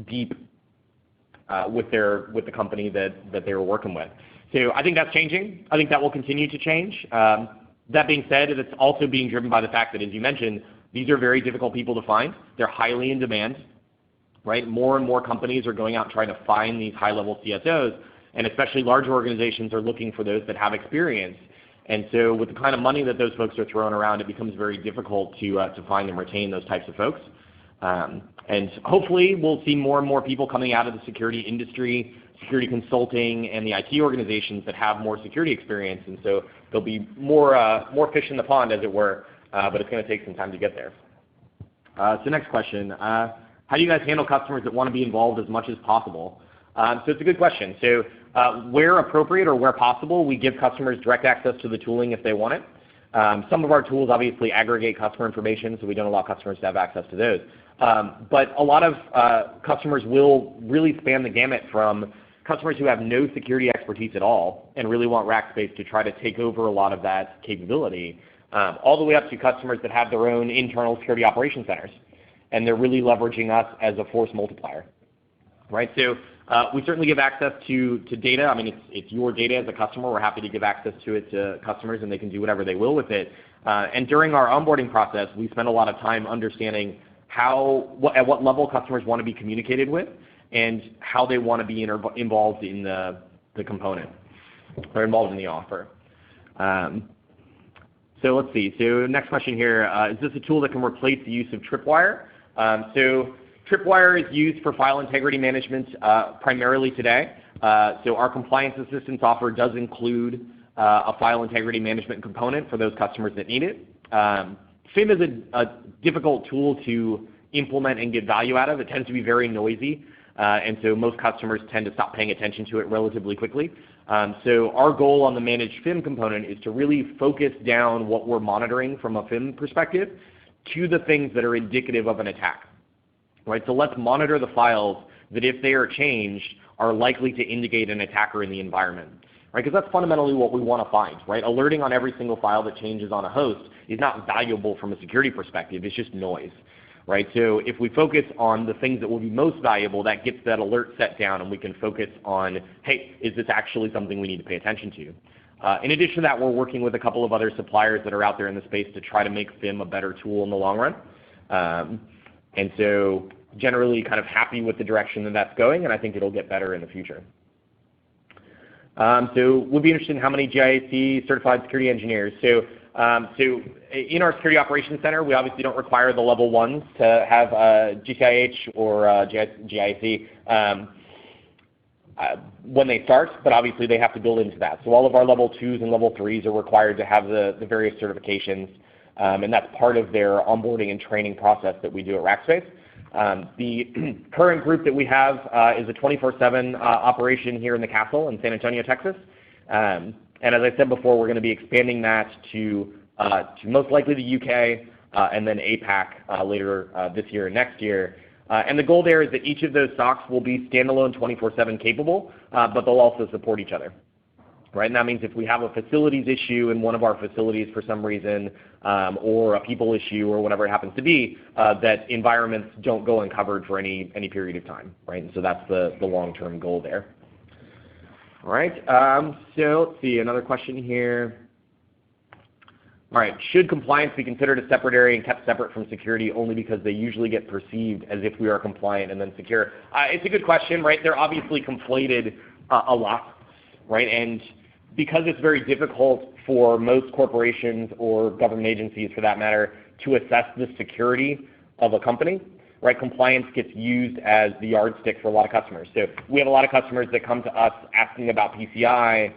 deep with the company that they were working with. So I think that's changing. I think that will continue to change. That being said, it's also being driven by the fact that, as you mentioned, these are very difficult people to find. They're highly in demand, right? More and more companies are going out and trying to find these high-level CSOs, and especially large organizations are looking for those that have experience. And so with the kind of money that those folks are throwing around, it becomes very difficult to find and retain those types of folks. And hopefully we'll see more and more people coming out of the security industry, security consulting, and the IT organizations that have more security experience. And so there'll be more fish in the pond, as it were, but it's going to take some time to get there. So next question. How do you guys handle customers that want to be involved as much as possible? So it's a good question. So where appropriate or where possible, we give customers direct access to the tooling if they want it. Some of our tools obviously aggregate customer information, so we don't allow customers to have access to those. But a lot of customers will really span the gamut from customers who have no security expertise at all and really want Rackspace to try to take over a lot of that capability, all the way up to customers that have their own internal security operations centers, and they're really leveraging us as a force multiplier, right? So we certainly give access to data. I mean, it's your data as a customer. We're happy to give access to it to customers, and they can do whatever they will with it. And during our onboarding process, we spend a lot of time understanding at what level customers want to be communicated with and how they want to be involved in the component or involved in the offer. So let's see. So next question here, is this a tool that can replace the use of Tripwire? So Tripwire is used for file integrity management primarily today. So our compliance assistance offer does include a file integrity management component for those customers that need it. FIM is a difficult tool to implement and get value out of. It tends to be very noisy, and so most customers tend to stop paying attention to it relatively quickly. So our goal on the managed FIM component is to really focus down what we're monitoring from a FIM perspective to the things that are indicative of an attack. Right, so let's monitor the files that, if they are changed, are likely to indicate an attacker in the environment. Right, because that's fundamentally what we want to find. Right, alerting on every single file that changes on a host is not valuable from a security perspective. It's just noise. Right, so if we focus on the things that will be most valuable, that gets that alert set down, and we can focus on, hey, is this actually something we need to pay attention to? In addition to that, we're working with a couple of other suppliers that are out there in the space to try to make FIM a better tool in the long run. And so generally kind of happy with the direction that that's going, and I think it'll get better in the future. So we'll be interested in how many GIAC certified security engineers. So in our security operations center, we obviously don't require the level 1s to have GCIH or GIAC when they start, but obviously they have to build into that. So all of our level 2s and level 3s are required to have the various certifications, and that's part of their onboarding and training process that we do at Rackspace. The current group that we have is a 24/7 operation here in the castle in San Antonio, Texas. And as I said before, we're going to be expanding that to most likely the UK and then APAC later this year and next year. And the goal there is that each of those SOCs will be standalone 24/7 capable, but they'll also support each other. Right, and that means if we have a facilities issue in one of our facilities for some reason, or a people issue or whatever it happens to be, that environments don't go uncovered for any period of time. Right, and so that's the long-term goal there. All right, so let's see, another question here. All right, should compliance be considered a separate area and kept separate from security only because they usually get perceived as if we are compliant and then secure? It's a good question, right? They're obviously conflated a lot, right? And because it's very difficult for most corporations or government agencies, for that matter, to assess the security of a company, right? Compliance gets used as the yardstick for a lot of customers. So we have a lot of customers that come to us asking about PCI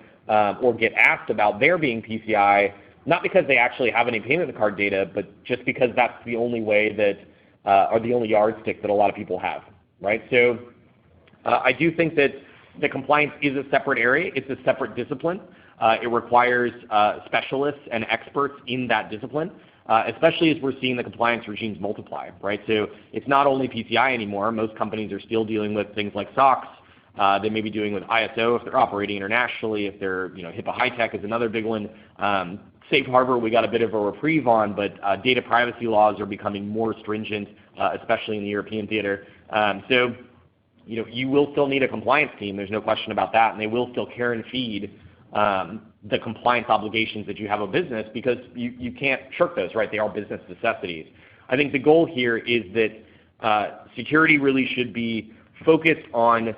or get asked about their being PCI, not because they actually have any payment card data, but just because that's the only way that, or the only yardstick that a lot of people have, right? So I do think that that compliance is a separate area. It's a separate discipline. It requires specialists and experts in that discipline, especially as we're seeing the compliance regimes multiply, right? So it's not only PCI anymore. Most companies are still dealing with things like SOX. They may be doing with ISO if they're operating internationally. If they're, HIPAA high-tech is another big one. Safe harbor, we got a bit of a reprieve on, but data privacy laws are becoming more stringent, especially in the European theater. So, you will still need a compliance team. There's no question about that, and they will still care and feed the compliance obligations that you have a business because you can't shirk those, right? They are business necessities. I think the goal here is that security really should be focused on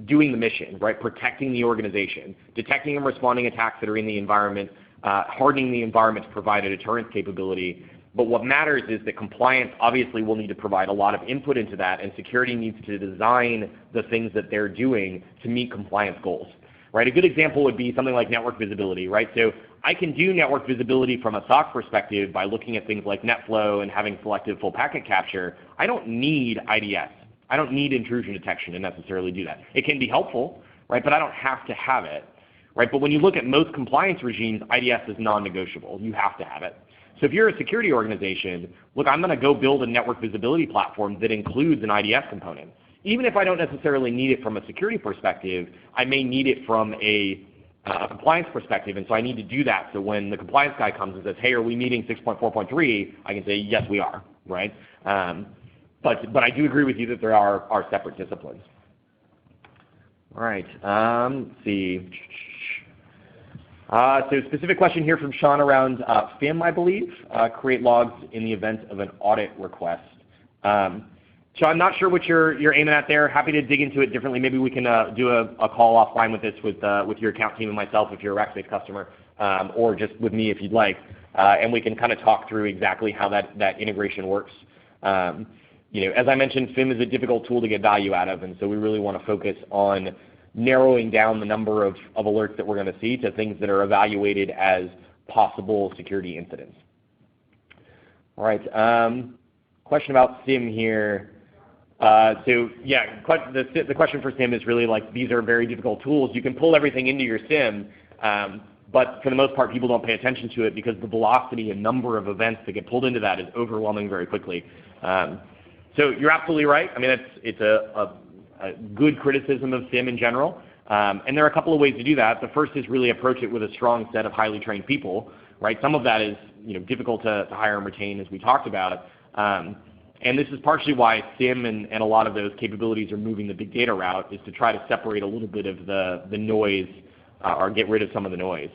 doing the mission, right? Protecting the organization, detecting and responding attacks that are in the environment, hardening the environment to provide a deterrence capability. But what matters is that compliance obviously will need to provide a lot of input into that, and security needs to design the things that they're doing to meet compliance goals, right? A good example would be something like network visibility, right? So I can do network visibility from a SOC perspective by looking at things like NetFlow and having selective full packet capture. I don't need IDS. I don't need intrusion detection to necessarily do that. It can be helpful, right? But I don't have to have it, right? But when you look at most compliance regimes, IDS is non-negotiable. You have to have it. So if you're a security organization, look, I'm going to go build a network visibility platform that includes an IDS component. Even if I don't necessarily need it from a security perspective, I may need it from a compliance perspective, and so I need to do that. So when the compliance guy comes and says, hey, are we meeting 6.4.3, I can say, yes, we are, right? But I do agree with you that there are separate disciplines. All right, let's see. So specific question here from Sean around FIM, I believe, create logs in the event of an audit request. So I'm not sure what you're aiming at there. Happy to dig into it differently. Maybe we can do a call offline with this with your account team and myself if you're a Rackspace customer, or just with me if you'd like, and we can kind of talk through exactly how that integration works. As I mentioned, FIM is a difficult tool to get value out of, and so we really want to focus on narrowing down the number of alerts that we're going to see to things that are evaluated as possible security incidents. All right, question about SIM here. So yeah, the question for SIM is really like, these are very difficult tools. You can pull everything into your SIM, but for the most part, people don't pay attention to it because the velocity and number of events that get pulled into that is overwhelming very quickly. So you're absolutely right. I mean, it's a good criticism of SIM in general, and there are a couple of ways to do that. The first is really approach it with a strong set of highly trained people, right? Some of that is difficult to hire and retain, as we talked about, and this is partially why SIM and a lot of those capabilities are moving the big data route, is to try to separate a little bit of the noise or get rid of some of the noise.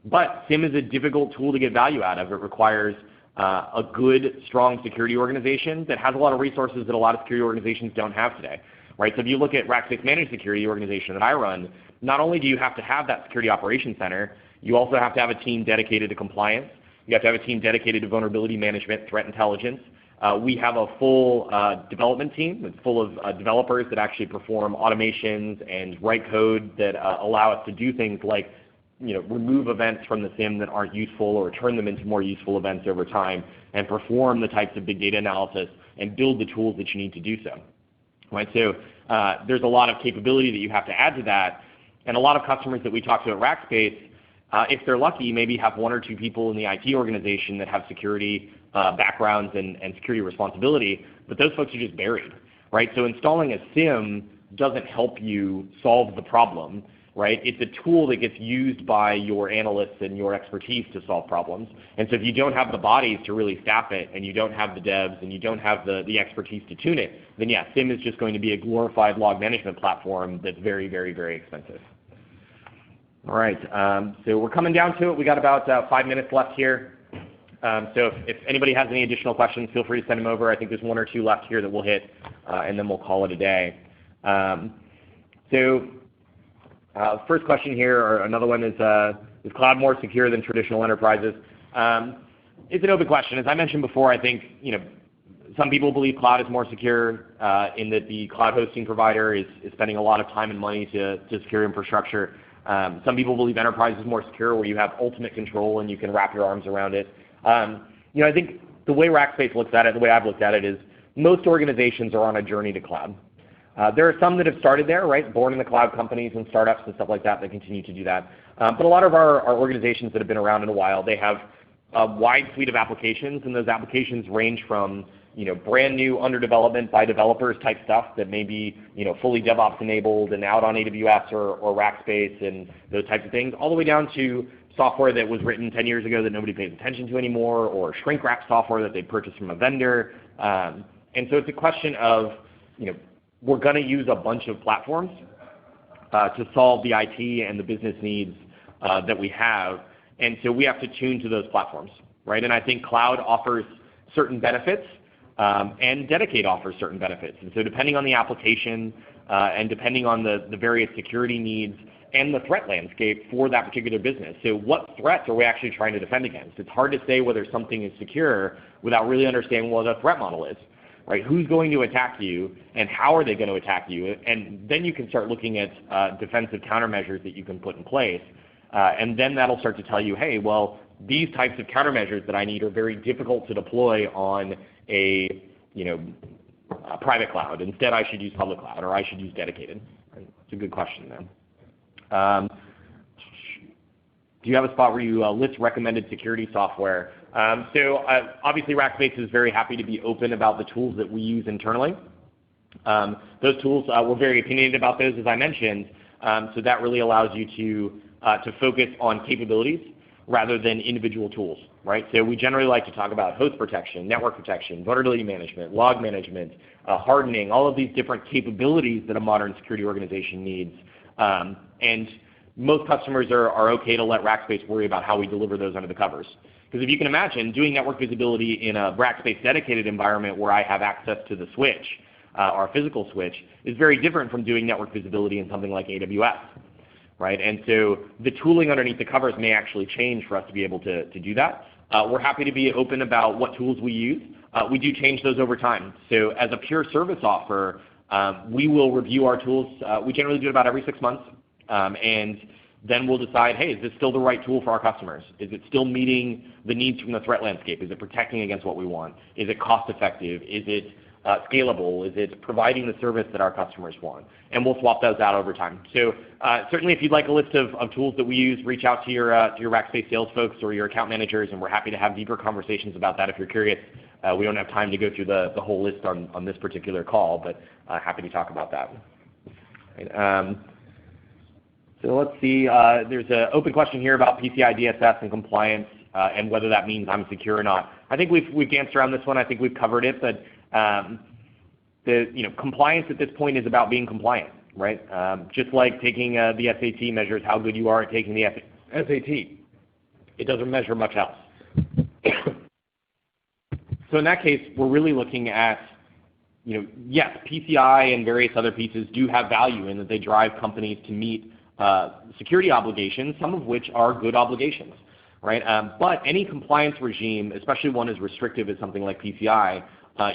But SIM is a difficult tool to get value out of. It requires a good, strong security organization that has a lot of resources that a lot of security organizations don't have today, right? So if you look at Rackspace Managed Security organization that I run, not only do you have to have that security operations center, you also have to have a team dedicated to compliance. You have to have a team dedicated to vulnerability management, threat intelligence. We have a full development team that's full of developers that actually perform automations and write code that allow us to do things like remove events from the SIM that aren't useful or turn them into more useful events over time, and perform the types of big data analysis and build the tools that you need to do so. Right? So there's a lot of capability that you have to add to that, and a lot of customers that we talk to at Rackspace, if they're lucky, maybe have one or two people in the IT organization that have security backgrounds and security responsibility, but those folks are just buried. Right? So installing a SIM doesn't help you solve the problem. Right? It's a tool that gets used by your analysts and your expertise to solve problems. And so if you don't have the bodies to really staff it, and you don't have the devs, and you don't have the expertise to tune it, then yeah, SIM is just going to be a glorified log management platform that's very, very, very expensive. All right, so we're coming down to it. We got about 5 minutes left here. So if anybody has any additional questions, feel free to send them over. I think there's one or two left here that we'll hit, and then we'll call it a day. First question here, or another one is cloud more secure than traditional enterprises? It's an open question. As I mentioned before, I think some people believe cloud is more secure in that the cloud hosting provider is spending a lot of time and money to secure infrastructure. Some people believe enterprise is more secure, where you have ultimate control and you can wrap your arms around it. I think the way Rackspace looks at it, the way I've looked at it, is most organizations are on a journey to cloud. There are some that have started there, right? Born in the cloud companies and startups and stuff like that that continue to do that. But a lot of our organizations that have been around in a while, they have a wide suite of applications, and those applications range from brand new under development by developers type stuff that may be fully DevOps enabled and out on AWS or Rackspace and those types of things, all the way down to software that was written 10 years ago that nobody pays attention to anymore, or shrink wrap software that they purchased from a vendor. And so it's a question of we're going to use a bunch of platforms to solve the IT and the business needs that we have, and so we have to tune to those platforms, right? And I think cloud offers certain benefits, and Dedicate offers certain benefits. And so depending on the application and depending on the various security needs and the threat landscape for that particular business. So what threats are we actually trying to defend against? It's hard to say whether something is secure without really understanding what the threat model is, right? Who's going to attack you and how are they going to attack you? And then you can start looking at defensive countermeasures that you can put in place. And then that'll start to tell you, hey, well, these types of countermeasures that I need are very difficult to deploy on a private cloud. Instead, I should use public cloud, or I should use dedicated. It's a good question there. Do you have a spot where you list recommended security software? So obviously Rackspace is very happy to be open about the tools that we use internally. Those tools, we're very opinionated about those, as I mentioned. So that really allows you to focus on capabilities rather than individual tools, right? So we generally like to talk about host protection, network protection, vulnerability management, log management, hardening, all of these different capabilities that a modern security organization needs. And most customers are okay to let Rackspace worry about how we deliver those under the covers. Because if you can imagine, doing network visibility in a Rackspace dedicated environment where I have access to the switch, our physical switch, is very different from doing network visibility in something like AWS. Right? And so the tooling underneath the covers may actually change for us to be able to do that. We're happy to be open about what tools we use. We do change those over time. So as a pure service offer, we will review our tools. We generally do it about every 6 months. And then we'll decide, hey, is this still the right tool for our customers? Is it still meeting the needs from the threat landscape? Is it protecting against what we want? Is it cost effective? Is it scalable? Is it providing the service that our customers want? And we'll swap those out over time. So certainly if you'd like a list of tools that we use, reach out to your Rackspace sales folks or your account managers, and we're happy to have deeper conversations about that if you're curious. We don't have time to go through the whole list on this particular call, but happy to talk about that. Right, so let's see, there's an open question here about PCI DSS and compliance and whether that means I'm secure or not. I think we've danced around this one. I think we've covered it, but compliance at this point is about being compliant, right? Just like taking the SAT measures how good you are at taking the SAT. It doesn't measure much else. So in that case, we're really looking at, yes, PCI and various other pieces do have value in that they drive companies to meet security obligations, some of which are good obligations, right? But any compliance regime, especially one as restrictive as something like PCI,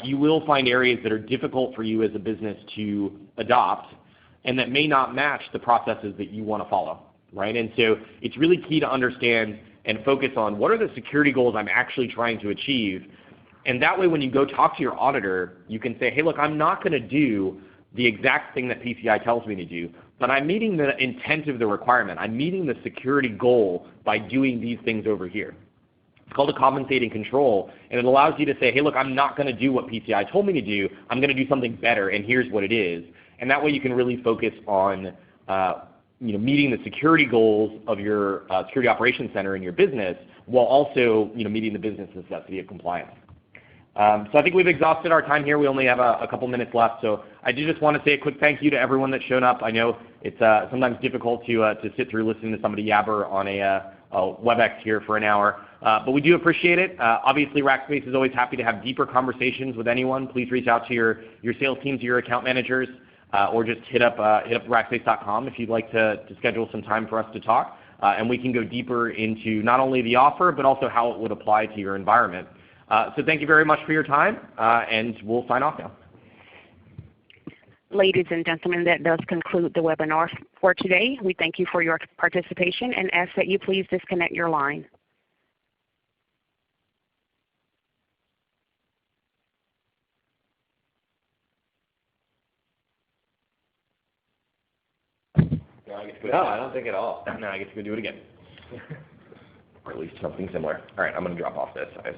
you will find areas that are difficult for you as a business to adopt and that may not match the processes that you want to follow, right? And so it's really key to understand and focus on what are the security goals I'm actually trying to achieve. And that way when you go talk to your auditor, you can say, hey, look, I'm not going to do the exact thing that PCI tells me to do, but I'm meeting the intent of the requirement. I'm meeting the security goal by doing these things over here. It's called a compensating control, and it allows you to say, hey, look, I'm not going to do what PCI told me to do. I'm going to do something better, and here's what it is. And that way you can really focus on meeting the security goals of your security operations center in your business while also meeting the business necessity of compliance. So I think we've exhausted our time here. We only have a couple minutes left. So I do just want to say a quick thank you to everyone that's shown up. I know it's sometimes difficult to sit through listening to somebody yabber on a WebEx here for an hour. But we do appreciate it. Obviously, Rackspace is always happy to have deeper conversations with anyone. Please reach out to your sales teams, your account managers, or just hit up rackspace.com if you'd like to schedule some time for us to talk. And we can go deeper into not only the offer, but also how it would apply to your environment. So thank you very much for your time, and we'll sign off now. Ladies and gentlemen, that does conclude the webinar for today. We thank you for your participation and ask that you please disconnect your line. No, I get to go. No, I don't think at all. Now I get to go do it again. Or at least something similar. All right, I'm going to drop off this. I